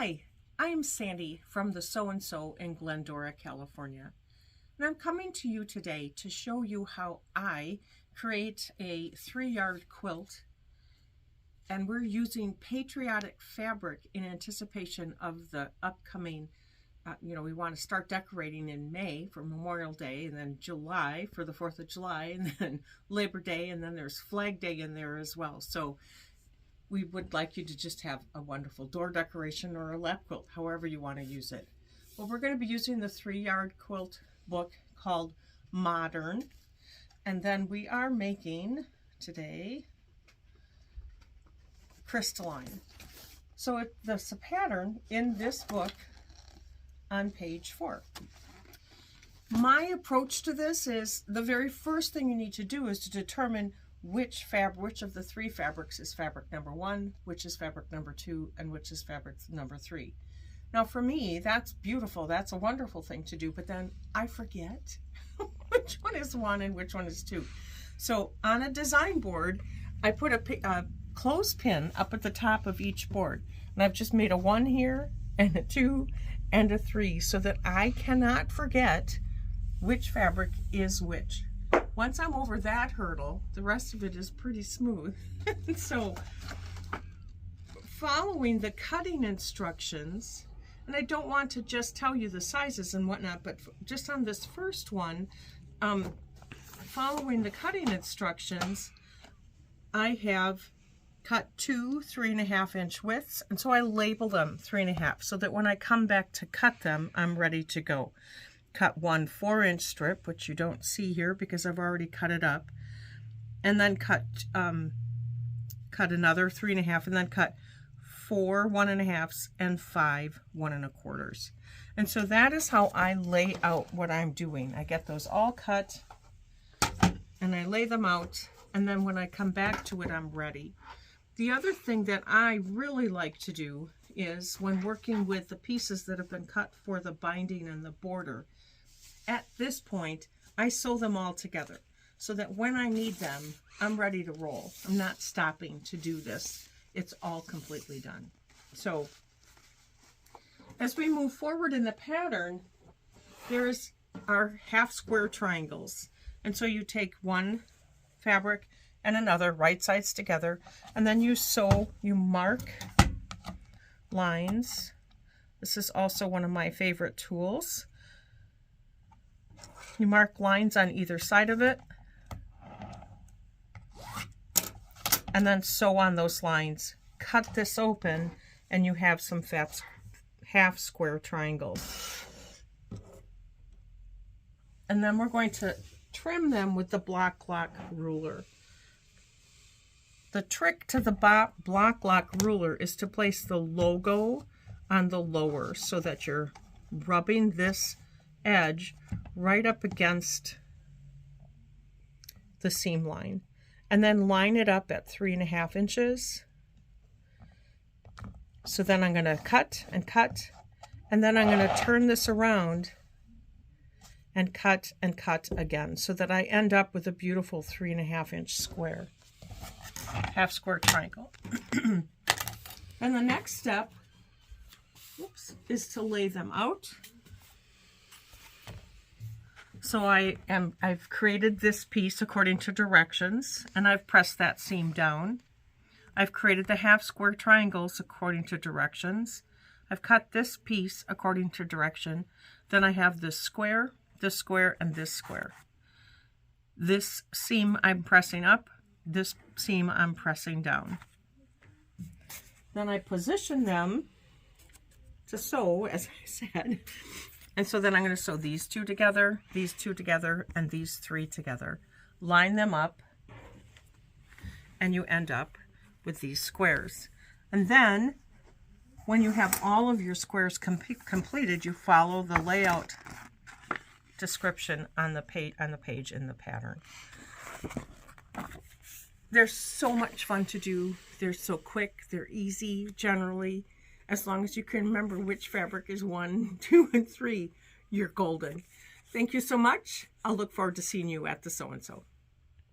Hi, I'm Sandy from the SewNSew in Glendora, California. And I'm coming to you today to show you how I create a 3-yard quilt. And we're using patriotic fabric in anticipation of the upcoming, we want to start decorating in May for Memorial Day, and then July for the 4th of July, and then Labor Day, and then there's Flag Day in there as well. So we would like you to just have a wonderful door decoration or a lap quilt, however you want to use it. Well, we're going to be using the 3-yard quilt book called Modern. And then we are making today crystalline. So there's a pattern in this book on page 4. My approach to this is the very first thing you need to do is to determine which of the 3 fabrics is fabric number 1, which is fabric number 2, and which is fabric number 3. Now for me, that's beautiful. That's a wonderful thing to do, but then I forget which one is 1 and which one is 2. So on a design board, I put a clothespin up at the top of each board. And I've just made a 1 here and a 2 and a 3 so that I cannot forget which fabric is which. Once I'm over that hurdle, the rest of it is pretty smooth. So following the cutting instructions, and I don't want to just tell you the sizes and whatnot, but just on this first one, following the cutting instructions, I have cut 2 3.5-inch widths, and so I label them 3.5 so that when I come back to cut them, I'm ready to go. Cut 1 4-inch strip, which you don't see here because I've already cut it up, and then cut another 3.5, and then cut 4 1.5s and 5 1.25s. And so that is how I lay out what I'm doing. I get those all cut and I lay them out, and then when I come back to it, I'm ready. The other thing that I really like to do is when working with the pieces that have been cut for the binding and the border, at this point, I sew them all together so that when I need them, I'm ready to roll. I'm not stopping to do this. It's all completely done. So as we move forward in the pattern, there's our half square triangles. And so you take one fabric and another, right sides together, and then you sew, you mark lines. This is also one of my favorite tools. You mark lines on either side of it and then sew on those lines. Cut this open and you have some half square triangles. And then we're going to trim them with the block lock ruler. The trick to the block lock ruler is to place the logo on the lower so that you're rubbing this edge right up against the seam line, and then line it up at 3.5 inches. So then I'm going to cut and cut, and then I'm going to turn this around and cut again so that I end up with a beautiful 3.5-inch square, half square triangle. And the next step, is to lay them out. So I've created this piece according to directions, and I've pressed that seam down. I've created the half square triangles according to directions. I've cut this piece according to direction. Then I have this square, and this square. This seam I'm pressing up, this seam I'm pressing down. Then I position them to sew, as I said. And so then I'm going to sew these 2 together, these 2 together, and these 3 together. Line them up, and you end up with these squares. And then, when you have all of your squares completed, you follow the layout description on the page in the pattern. They're so much fun to do. They're so quick. They're easy, generally. As long as you can remember which fabric is 1, 2, and 3, you're golden. Thank you so much. I'll look forward to seeing you at the SewNSew.